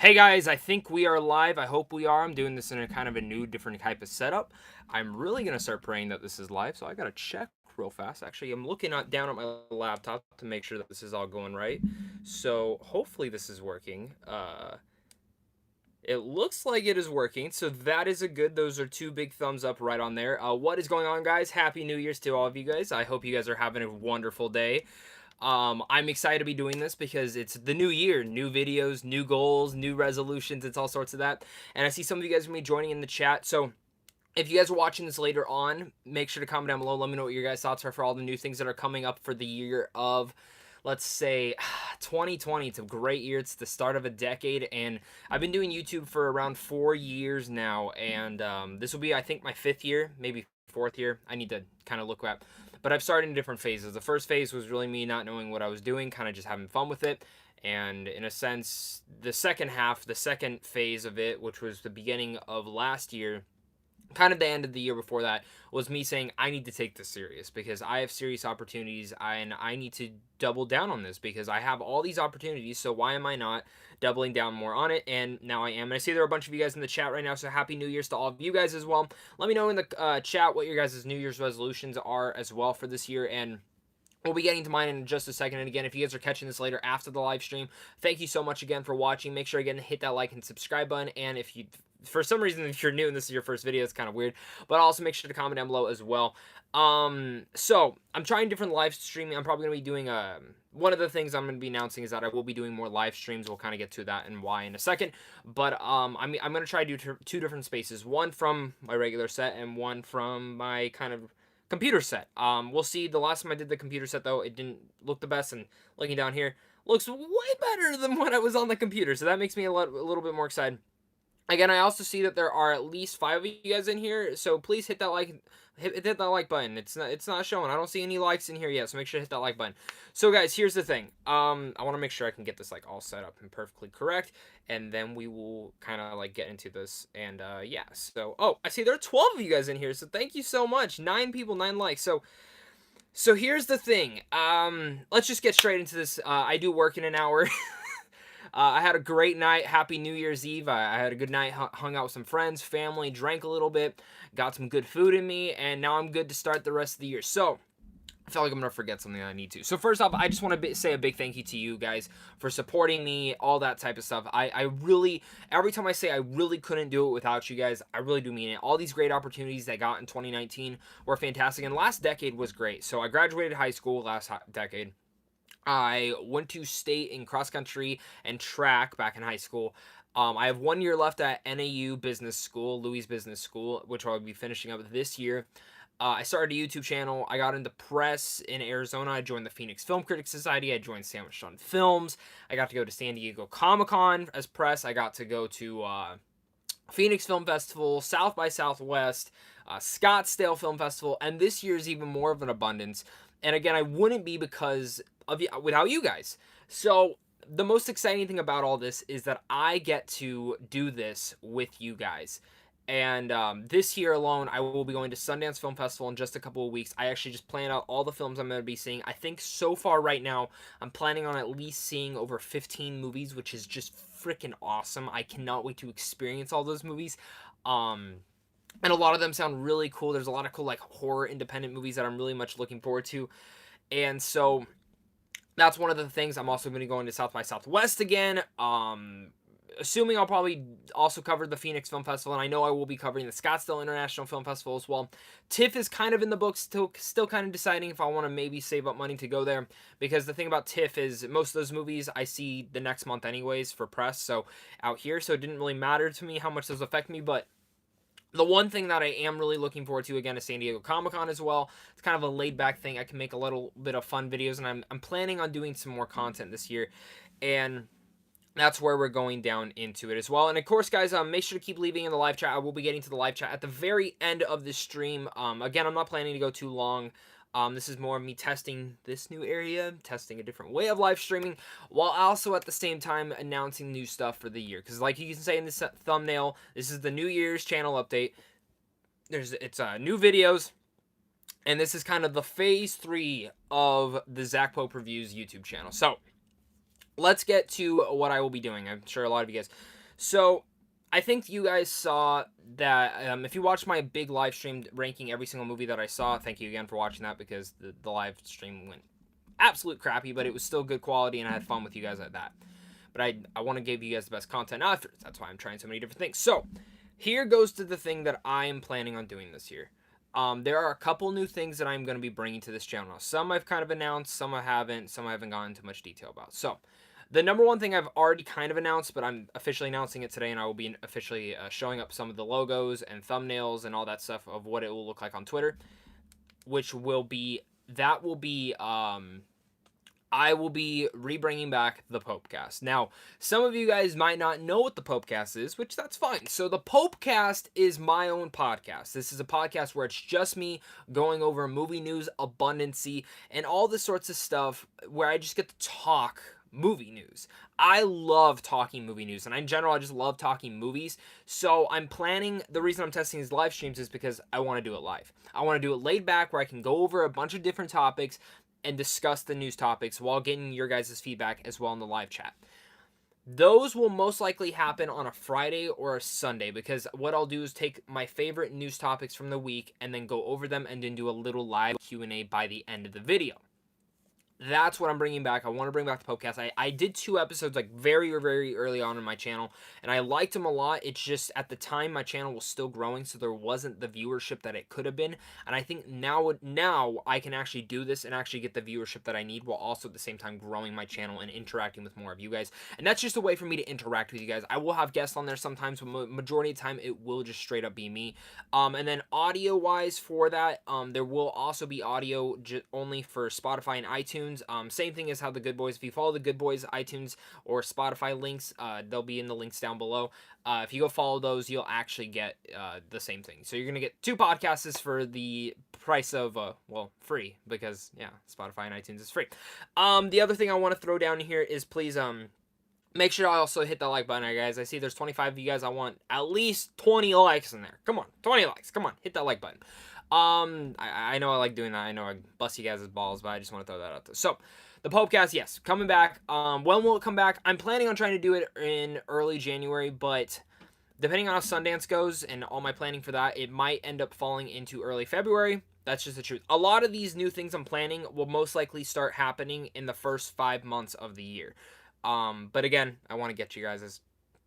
Hey guys, I think we are live. I hope we are. I'm doing this in a kind of a new, different type of setup. I'm really gonna start praying that this is live, so I gotta check real fast. Actually, I'm looking down at my laptop to make sure that this is all going right. So hopefully this is working. It looks like it is working, so that is a good. Those are two big thumbs up right on there. What is going on, guys? Happy New Year's to all of you guys. I hope you guys are having a wonderful day. I'm excited to be doing this because it's the new year, new videos, new goals, new resolutions. It's all sorts of that. And I see some of you guys are going to be joining in the chat. So if you guys are watching this later on, make sure to comment down below. Let me know what your guys' thoughts are for all the new things that are coming up for the year of, let's say, 2020. It's a great year. It's the start of a decade. And I've been doing YouTube for around 4 years now. And this will be, I think, my fifth year, maybe fourth year. I need to kind of look at. But I've started in different phases. The first phase was really me not knowing what I was doing, kind of just having fun with it. And in a sense, the second half, the second phase of it, which was the beginning of last year, kind of the end of the year before that, was me saying I need to take this serious because I have serious opportunities and I need to double down on this because I have all these opportunities. So why am I not doubling down more on it? And now I am. And I see there are a bunch of you guys in the chat right now. So happy New Year's to all of you guys as well. Let me know in the chat what your guys' New Year's resolutions are as well for this year. And we'll be getting to mine in just a second. And again, if you guys are catching this later after the live stream, thank you so much again for watching. Make sure again to hit that like and subscribe button. And if you, for some reason, if you're new and this is your first video, it's kind of weird. But also make sure to comment down below as well. So I'm trying different live streaming. I'm probably gonna be doing one of the things I'm gonna be announcing is that I will be doing more live streams. We'll kind of get to that and why in a second. But I'm gonna try to do two different spaces. One from my regular set and one from my kind of computer set. We'll see. The last time I did the computer set, though, it didn't look the best. And looking down here, looks way better than when I was on the computer. So that makes me a little bit more excited. Again, I also see that there are at least 5 of you guys in here, so please hit that like, hit that like button. It's not showing. I don't see any likes in here yet, so make sure to hit that like button. So guys, here's the thing. I want to make sure I can get this like all set up and perfectly correct, and then we will kind of like get into this. And yeah. So I see there are 12 of you guys in here, so thank you so much. 9 people, 9 likes. So here's the thing. Let's just get straight into this. I do work in an hour. I had a great night. Happy New Year's Eve. I had a good night, hung out with some friends, family, drank a little bit, got some good food in me, and now I'm good to start the rest of the year. So, I feel like I'm going to forget something I need to. So first off, I just want to say a big thank you to you guys for supporting me, all that type of stuff. I really, every time I say I really couldn't do it without you guys, I really do mean it. All these great opportunities that I got in 2019 were fantastic, and last decade was great. So I graduated high school last decade. I went to state in cross country and track back in high school. I have 1 year left at NAU Business School, Louis Business School, which I'll be finishing up this year. I started a YouTube channel. I got into press in Arizona. I joined the Phoenix Film Critics Society. I joined Sandwich on Films. I got to go to San Diego Comic-Con as press. I got to go to Phoenix Film Festival, South by Southwest, Scottsdale Film Festival, and this year's even more of an abundance. And again, I wouldn't be because of without you guys. So the most exciting thing about all this is that I get to do this with you guys. And this year alone, I will be going to Sundance Film Festival in just a couple of weeks. I actually just planned out all the films I'm going to be seeing. I think so far right now, I'm planning on at least seeing over 15 movies, which is just freaking awesome. I cannot wait to experience all those movies. And a lot of them sound really cool. There's a lot of cool like horror independent movies that I'm really much looking forward to. And so that's one of the things. I'm also going to be going to South by Southwest again. Assuming I'll probably also cover the Phoenix Film Festival, and I know I will be covering the Scottsdale International Film Festival as well. TIFF is kind of in the books, still kind of deciding if I want to maybe save up money to go there, because the thing about TIFF is most of those movies I see the next month anyways for press, so out here, so it didn't really matter to me how much those affect me, but the one thing that I am really looking forward to, again, is San Diego Comic-Con as well. It's kind of a laid-back thing. I can make a little bit of fun videos, and I'm planning on doing some more content this year, and that's where we're going down into it as well. And of course, guys, make sure to keep leaving in the live chat. I will be getting to the live chat at the very end of this stream. Again, I'm not planning to go too long. This is more of me testing this new area, testing a different way of live streaming, while also at the same time announcing new stuff for the year. Because like you can say in this thumbnail, this is the New Year's channel update. It's new videos, and this is kind of the phase 3 of the Zach Pope Reviews YouTube channel. So let's get to what I will be doing. I'm sure a lot of you guys. So I think you guys saw that if you watched my big live stream ranking every single movie that I saw, thank you again for watching that, because the live stream went absolute crappy, but it was still good quality and I had fun with you guys at that. But I want to give you guys the best content after. That's why I'm trying so many different things. So here goes to the thing that I am planning on doing this year. There are a couple new things that I'm going to be bringing to this channel. Some I've kind of announced, some I haven't gone into much detail about. So the number one thing I've already kind of announced, but I'm officially announcing it today, and I will be officially showing up some of the logos and thumbnails and all that stuff of what it will look like on Twitter, which will be, I will be rebringing back the Popecast. Now, some of you guys might not know what the Popecast is, which that's fine. So the Popecast is my own podcast. This is a podcast where it's just me going over movie news, abundancy, and all the sorts of stuff where I just get to talk movie news. I love talking movie news, and in general, I just love talking movies. So I'm planning, the reason I'm testing these live streams is because I want to do it live. I want to do it laid back where I can go over a bunch of different topics and discuss the news topics while getting your guys' feedback as well in the live chat. Those will most likely happen on a Friday or a Sunday, because what I'll do is take my favorite news topics from the week and then go over them and then do a little live Q&A by the end of the video. That's what I'm bringing back. I want to bring back the podcast. I did 2 episodes like very, very early on in my channel, and I liked them a lot. It's just at the time my channel was still growing, so there wasn't the viewership that it could have been. And I think now I can actually do this and actually get the viewership that I need, while also at the same time growing my channel and interacting with more of you guys. And that's just a way for me to interact with you guys. I will have guests on there sometimes, but majority of the time it will just straight up be me. And then audio wise for that, there will also be audio only for Spotify and iTunes. Same thing as how the Good Boys, if you follow the Good Boys iTunes or Spotify links, they'll be in the links down below. If you go follow those, you'll actually get the same thing. So you're going to get 2 podcasts for the price of, free, because, yeah, Spotify and iTunes is free. The other thing I want to throw down here is please, make sure I also hit that like button, guys. I see there's 25 of you guys. I want at least 20 likes in there. Come on, 20 likes. Come on, hit that like button. I know I like doing that. I know I bust you guys' balls, but I just want to throw that out there. So, the Popecast, yes, coming back. When will it come back? I'm planning on trying to do it in early January, but depending on how Sundance goes and all my planning for that, it might end up falling into early February. That's just the truth. A lot of these new things I'm planning will most likely start happening in the first 5 months of the year. But again, I want to get you guys'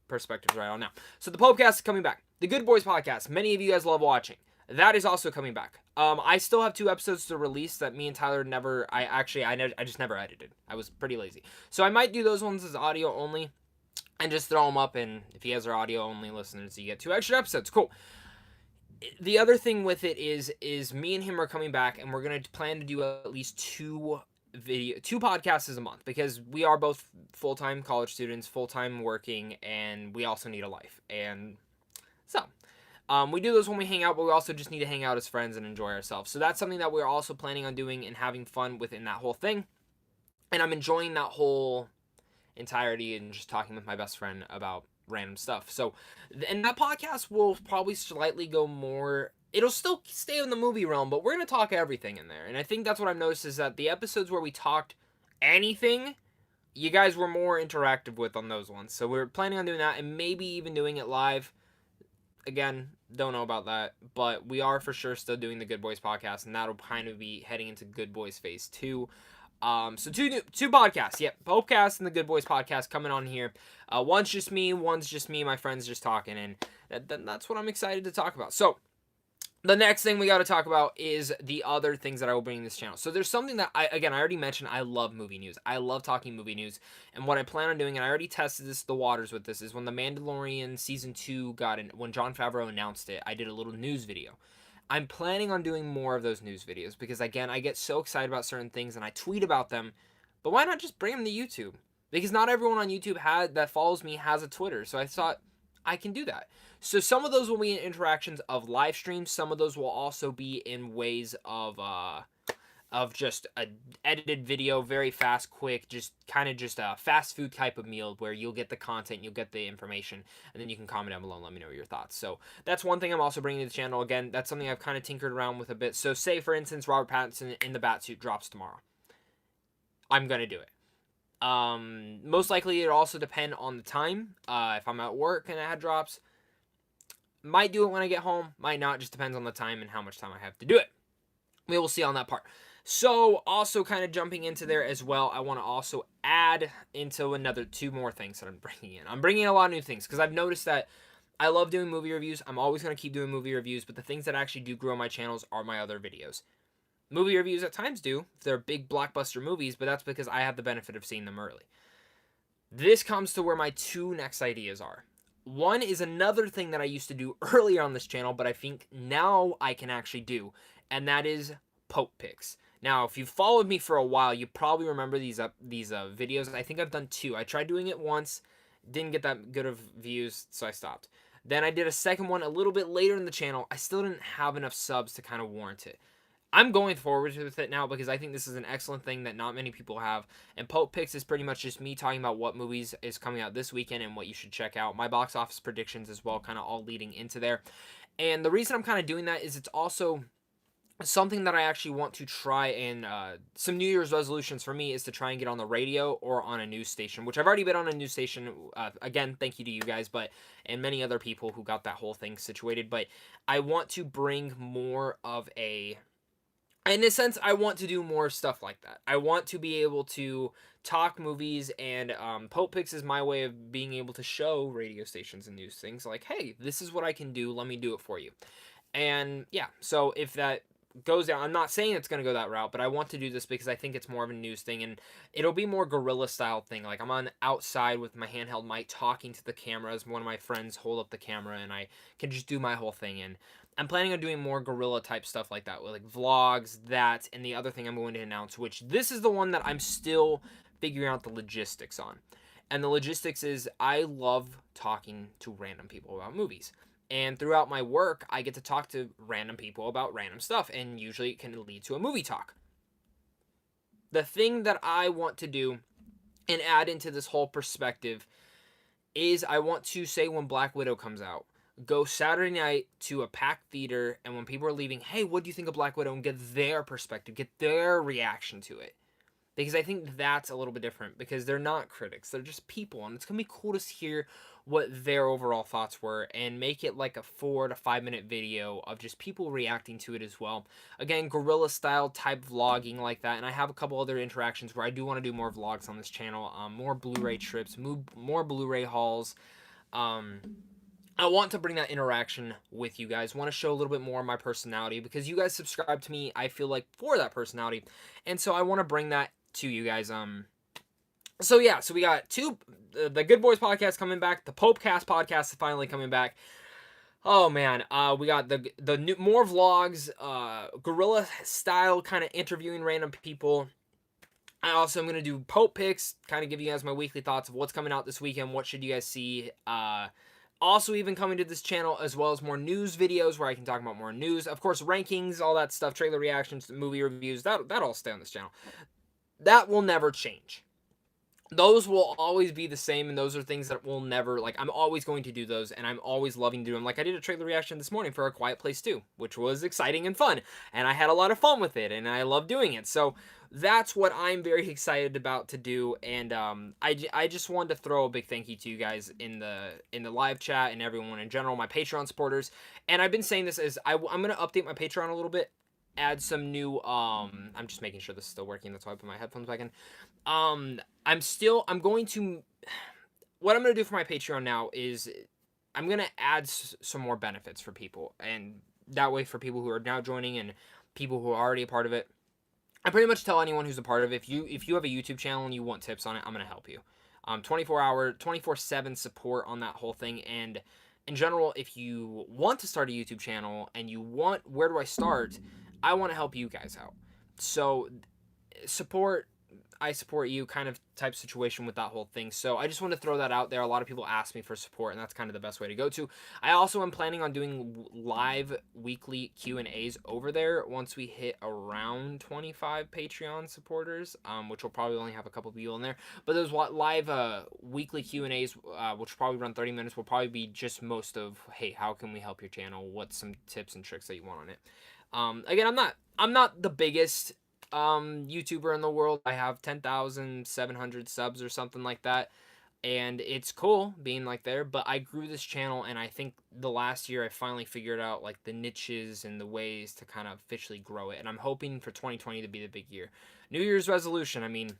perspectives right on now. So the Popecast is coming back. The Good Boys podcast, many of you guys love watching. That is also coming back. I still have 2 episodes to release that me and Tyler I just never edited. I was pretty lazy. So I might do those ones as audio only and just throw them up, and if you guys are audio only listeners, you get 2 extra episodes. Cool. The other thing with it is me and him are coming back, and we're going to plan to do at least 2 podcasts a month, because we are both full-time college students, full-time working, and we also need a life. And so we do those when we hang out, but we also just need to hang out as friends and enjoy ourselves. So that's something that we're also planning on doing and having fun within that whole thing. And I'm enjoying that whole entirety and just talking with my best friend about random stuff. So, and that podcast will probably slightly go more, it'll still stay in the movie realm, but we're going to talk everything in there. And I think that's what I've noticed, is that the episodes where we talked anything, you guys were more interactive with on those ones. So we're planning on doing that, and maybe even doing it live. Again, don't know about that, but we are for sure still doing the Good Boys podcast, and that'll kind of be heading into Good Boys Phase 2. So two podcasts. Yep, Popecast and the Good Boys podcast coming on here. One's just me, my friends just talking, and that's what I'm excited to talk about. So the next thing we got to talk about is the other things that I will bring in this channel. So there's something that I already mentioned. I love movie news. I love talking movie news. And what I plan on doing, and I already tested the waters with this, is when The Mandalorian Season 2 when Jon Favreau announced it, I did a little news video. I'm planning on doing more of those news videos, because again, I get so excited about certain things and I tweet about them. But why not just bring them to YouTube? Because not everyone on YouTube that follows me has a Twitter. So I thought I can do that. So some of those will be in interactions of live streams. Some of those will also be in ways of just a edited video, very fast, quick, just a fast food type of meal where you'll get the content, you'll get the information, and then you can comment down below and let me know your thoughts. So that's one thing I'm also bringing to the channel. Again, that's something I've kind of tinkered around with a bit. So say, for instance, Robert Pattinson in the Batsuit drops tomorrow. I'm going to do it. Most likely it'll also depend on the time. If I'm at work and ad drops, might do it when I get home, might not, just depends on the time and how much time I have to do it. We will see on that part. So also kind of jumping into there as well, I want to also add into another 2 more things that I'm bringing in. I'm bringing in a lot of new things because I've noticed that I love doing movie reviews. I'm always going to keep doing movie reviews, but the things that actually do grow my channels are my other videos. Movie reviews at times do. They're big blockbuster movies, but that's because I have the benefit of seeing them early. This comes to where my 2 next ideas are. One is another thing that I used to do earlier on this channel, but I think now I can actually do, and that is Pope picks. Now, if you've followed me for a while, you probably remember these videos. I think I've done 2. I tried doing it once, didn't get that good of views, so I stopped. Then I did a second one a little bit later in the channel. I still didn't have enough subs to kind of warrant it. I'm going forward with it now because I think this is an excellent thing that not many people have. And Pope Picks is pretty much just me talking about what movies is coming out this weekend and what you should check out. My box office predictions as well, kind of all leading into there. And the reason I'm kind of doing that is it's also something that I actually want to try, and some New Year's resolutions for me is to try and get on the radio or on a news station, which I've already been on a news station. Again, thank you to you guys, and many other people who got that whole thing situated. But I want to bring more of a... In a sense, I want to do more stuff like that. I want to be able to talk movies, and Pope Picks is my way of being able to show radio stations and news things like, hey, this is what I can do. Let me do it for you. And yeah, so if that goes down, I'm not saying it's going to go that route, but I want to do this because I think it's more of a news thing, and it'll be more guerrilla style thing. Like I'm on outside with my handheld mic talking to the camera as one of my friends hold up the camera, and I can just do my whole thing. And I'm planning on doing more guerrilla type stuff like that, with like vlogs, that, and the other thing I'm going to announce, which this is the one that I'm still figuring out the logistics on. And the logistics is I love talking to random people about movies. And throughout my work, I get to talk to random people about random stuff, and usually it can lead to a movie talk. The thing that I want to do and add into this whole perspective is I want to say when Black Widow comes out, go Saturday night to a packed theater, and when people are leaving, hey, what do you think of Black Widow? And get their perspective, get their reaction to it. Because I think that's a little bit different, because they're not critics, they're just people, and it's going to be cool to hear what their overall thoughts were, and make it like a 4 to 5 minute video of just people reacting to it as well. Again, guerrilla style type vlogging like that, and I have a couple other interactions where I do want to do more vlogs on this channel, more Blu-ray trips, more Blu-ray hauls. I want to bring that interaction with you guys. I want to show a little bit more of my personality, because you guys subscribe to me, I feel like, for that personality. And so I want to bring that to you guys. So yeah, so we got the Good Boys podcast coming back. The Popecast podcast is finally coming back. Oh man, we got the new, more vlogs, guerrilla style, kind of interviewing random people. I also am gonna do Pope picks, kind of give you guys my weekly thoughts of what's coming out this weekend. What should you guys see? Also, even coming to this channel, as well as more news videos where I can talk about more news. Of course, rankings, all that stuff, trailer reactions, movie reviews, that all stay on this channel. That will never change. Those will always be the same, and those are things that will never, like, I'm always going to do those, and I'm always loving to do them. Like, I did a trailer reaction this morning for A Quiet Place 2, which was exciting and fun, and I had a lot of fun with it, and I love doing it. So that's what I'm very excited about to do, and I just wanted to throw a big thank you to you guys in the live chat and everyone in general, my Patreon supporters. And I've been saying this as I'm going to update my Patreon a little bit, add some new, I'm just making sure this is still working, that's why I put my headphones back in. I'm going to, what I'm going to do for my Patreon now is I'm going to add some more benefits for people, and that way for people who are now joining and people who are already a part of it. I pretty much tell anyone who's a part of it, if you have a YouTube channel and you want tips on it, I'm going to help you. 24/7 support on that whole thing. And in general, if you want to start a YouTube channel and you want, where do I start? I want to help you guys out. So I support you kind of type situation with that whole thing. So I just want to throw that out there. A lot of people ask me for support, and that's kind of the best way to go to. I also am planning on doing live weekly Q&As over there once we hit around 25 Patreon supporters, which will probably only have a couple people in there. But those live weekly Q&As, which will probably run 30 minutes, will probably be just most of, hey, how can we help your channel? What's some tips and tricks that you want on it? Again, I'm not the biggest YouTuber in the world. I have 10,700 subs or something like that. And it's cool being like there, but I grew this channel, and I think the last year I finally figured out like the niches and the ways to kind of officially grow it. And I'm hoping for 2020 to be the big year. New Year's resolution. I mean,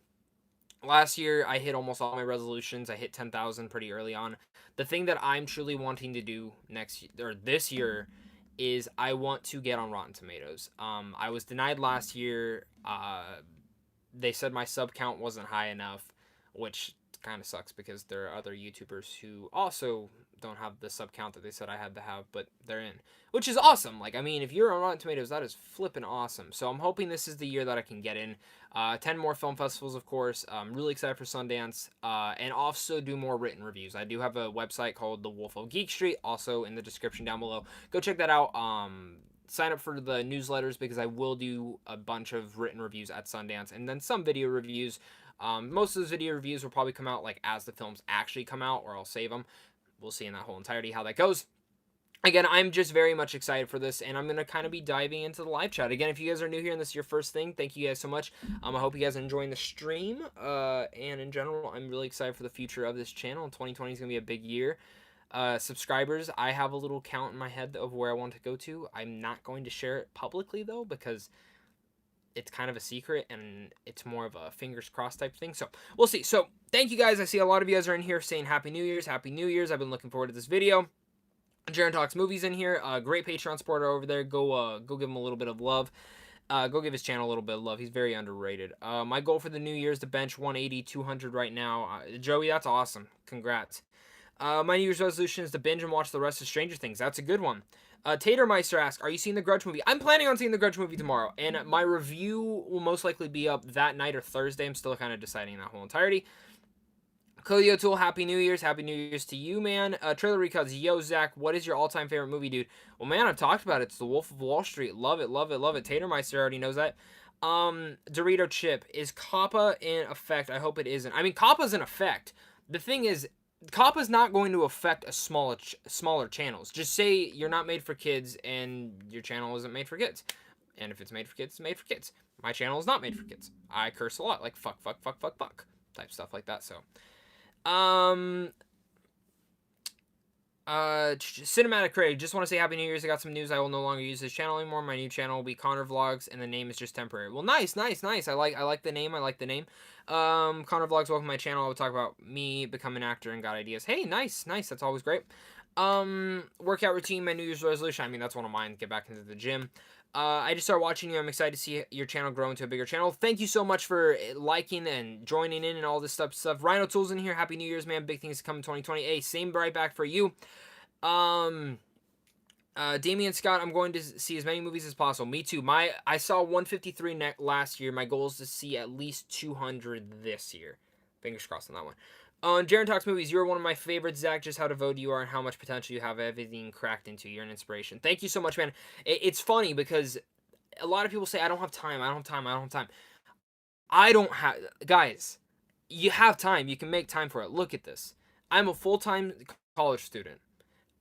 last year I hit almost all my resolutions. I hit 10,000 pretty early on. The thing that I'm truly wanting to do next or this year is I want to get on Rotten Tomatoes. I was denied last year. They said my sub count wasn't high enough, which kind of sucks because there are other YouTubers who also don't have the sub count that they said I had to have, but they're in, which is awesome. Like, I mean, if you're on Rotten Tomatoes, that is flipping awesome. So I'm hoping this is the year that I can get in. 10 more film festivals, of course. I'm really excited for Sundance, and also do more written reviews. I do have a website called The Wolf of Geek Street, also in the description down below. Go check that out. Sign up for the newsletters because I will do a bunch of written reviews at Sundance, and then some video reviews. Most of those video reviews will probably come out like as the films actually come out, or I'll save them. We'll see in that whole entirety how that goes. Again, I'm just very much excited for this, and I'm going to kind of be diving into the live chat. Again, if you guys are new here and this is your first thing, thank you guys so much. I hope you guys are enjoying the stream, and in general, I'm really excited for the future of this channel. 2020 is going to be a big year. Subscribers, I have a little count in my head of where I want to go to. I'm not going to share it publicly, though, because it's kind of a secret, and it's more of a fingers crossed type thing. So we'll see. So thank you guys. I see a lot of you guys are in here saying Happy New Year's. Happy New Year's. I've been looking forward to this video. Jaren Talks Movies in here. Great Patreon supporter over there. Go give him a little bit of love. Go give his channel a little bit of love. He's very underrated. My goal for the new year is to bench 180, 200 right now. Joey, that's awesome. Congrats. My New Year's resolution is to binge and watch the rest of Stranger Things. That's a good one. Tatermeister asks, are you seeing the Grudge movie? I'm planning on seeing the Grudge movie tomorrow, and my review will most likely be up that night or Thursday. I'm still kind of deciding that whole entirety. Cody O'Toole, Happy New Year's. Happy New Year's to you, man. Trailer Recuts, yo, Zach, what is your all-time favorite movie, dude? Well, man, I've talked about it. It's The Wolf of Wall Street. Love it, love it, love it. Tatermeister already knows that. Dorito Chip, is COPPA in effect? I hope it isn't. I mean, COPPA's in effect. The thing is, COPPA's not going to affect a smaller channels. Just say you're not made for kids and your channel isn't made for kids. And if it's made for kids, it's made for kids. My channel is not made for kids. I curse a lot, like fuck, fuck, fuck, fuck, fuck, type stuff like that. So, Cinematic Craig, just want to say Happy New Year's. I got some news. I will no longer use this channel anymore. My new channel will be Connor Vlogs, and the name is just temporary. Well, nice, nice, nice. I like the name. I like the name. Connor Vlogs, welcome to my channel. I will talk about me becoming an actor and got ideas. Hey, nice, nice. That's always great. Workout routine, my New Year's resolution. I mean, that's one of mine. Get back into the gym. I just started watching you. I'm excited to see your channel grow into a bigger channel. Thank you so much for liking and joining in and all this stuff. Rhino Tools in here. Happy New Year's, man. Big things coming 2020. Hey, same right back for you. Damian Scott, I'm going to see as many movies as possible. Me too. I saw 153 last year. My goal is to see at least 200 this year. Fingers crossed on that one. On Jaren Talks Movies, you're one of my favorites, Zach. Just how devoted you are and how much potential you have, everything cracked into. You're an inspiration. Thank you so much, man. It's funny because a lot of people say, I don't have time, I don't have time, I don't have time. I don't have... Guys, you have time. You can make time for it. Look at this. I'm a full-time college student.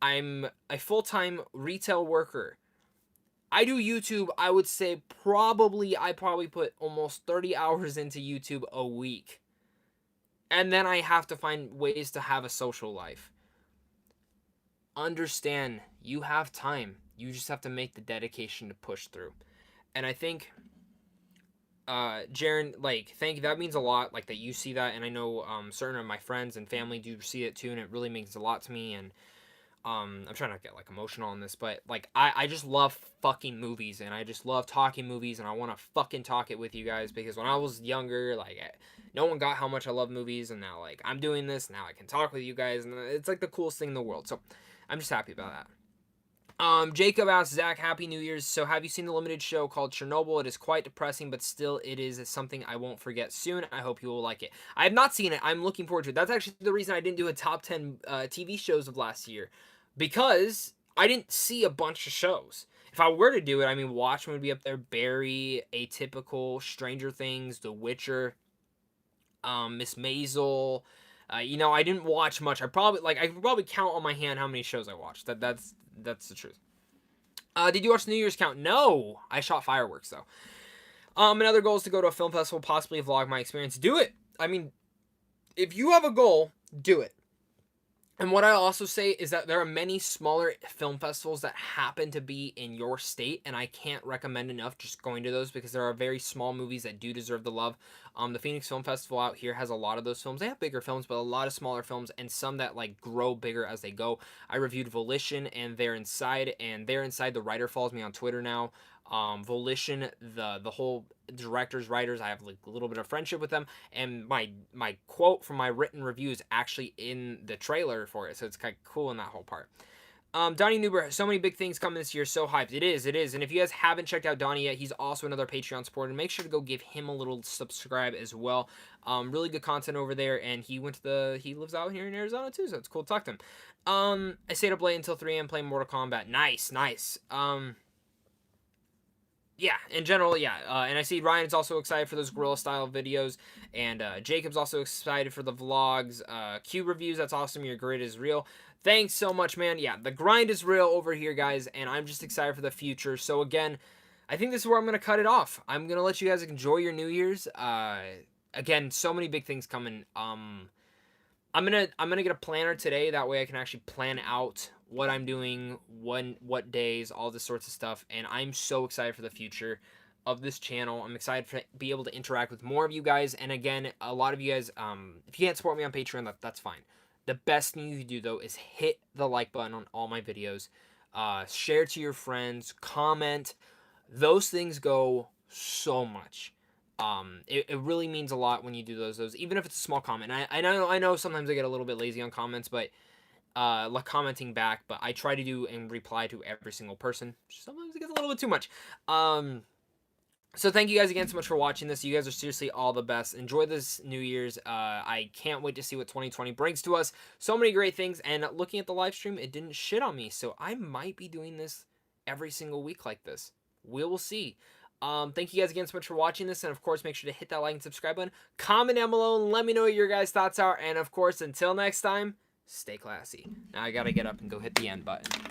I'm a full-time retail worker. I do YouTube, I would say I probably put almost 30 hours into YouTube a week. And then I have to find ways to have a social life. Understand, you have time. You just have to make the dedication to push through. And I think, Jaren, like, thank you. That means a lot, like, that you see that. And I know certain of my friends and family do see it too. And it really means a lot to me. And I'm trying not to get, like, emotional on this, but, like, I just love fucking movies, and I just love talking movies, and I want to fucking talk it with you guys, because when I was younger, like, no one got how much I love movies, and now, like, I'm doing this, now I can talk with you guys, and it's, like, the coolest thing in the world, so I'm just happy about that. Jacob asks, Zach, Happy New Year's. So have you seen the limited show called Chernobyl? It is quite depressing, but still it is something I won't forget soon. I hope you will like it. I have not seen it. I'm looking forward to it. That's actually the reason I didn't do a top 10 TV shows of last year, because I didn't see a bunch of shows. If I were to do it, I mean, Watchmen would be up there, Barry, Atypical, Stranger Things, The Witcher, Miss Maisel. You know, I didn't watch much. I could probably count on my hand how many shows I watched. That's the truth. Did you watch the New Year's count? No, I shot fireworks though. Another goal is to go to a film festival, possibly vlog my experience. Do it. I mean, if you have a goal, do it. And what I also say is that there are many smaller film festivals that happen to be in your state, and I can't recommend enough just going to those because there are very small movies that do deserve the love. The Phoenix Film Festival out here has a lot of those films. They have bigger films, but a lot of smaller films, and some that like grow bigger as they go. I reviewed Volition and They're Inside, the writer follows me on Twitter now. Volition, the whole directors, writers, I have like a little bit of friendship with them, and my quote from my written review is actually in the trailer for it, so it's kind of cool in that whole part. Donnie Newber, so many big things coming this year, so hyped. It is. And if you guys haven't checked out Donnie yet, he's also another Patreon supporter. Make sure to go give him a little subscribe as well. Really good content over there, and he lives out here in Arizona too, so it's cool to talk to him. I stayed up late until 3 a.m. playing Mortal Kombat. Nice. Yeah, in general, yeah. And I see Ryan's also excited for those guerrilla style videos, and Jacob's also excited for the vlogs. Cube reviews, that's awesome. Your grid is real. Thanks so much, man. Yeah, the grind is real over here, guys, and I'm just excited for the future. So again, I think this is where I'm gonna cut it off. I'm gonna let you guys enjoy your New Year's. Again, so many big things coming. I'm gonna get a planner today. That way I can actually plan out what I'm doing, when, what days, all this sorts of stuff. And I'm so excited for the future of this channel. I'm excited to be able to interact with more of you guys. And again, a lot of you guys, if you can't support me on Patreon, that's fine. The best thing you can do though is hit the like button on all my videos, share to your friends, comment. Those things go so much. It really means a lot when you do those, even if it's a small comment. I know sometimes I get a little bit lazy on comments, but like commenting back, but I try to do and reply to every single person. Sometimes it gets a little bit too much. So thank you guys again so much for watching this. You guys are seriously all the best. Enjoy this New Year's. I can't wait to see what 2020 brings to us. So many great things, and looking at the live stream, it didn't shit on me, so I might be doing this every single week like this. We will see. Thank you guys again so much for watching this, and of course, make sure to hit that like and subscribe button. Comment down below and let me know what your guys' thoughts are, and of course, until next time, stay classy. Now I gotta get up and go hit the end button.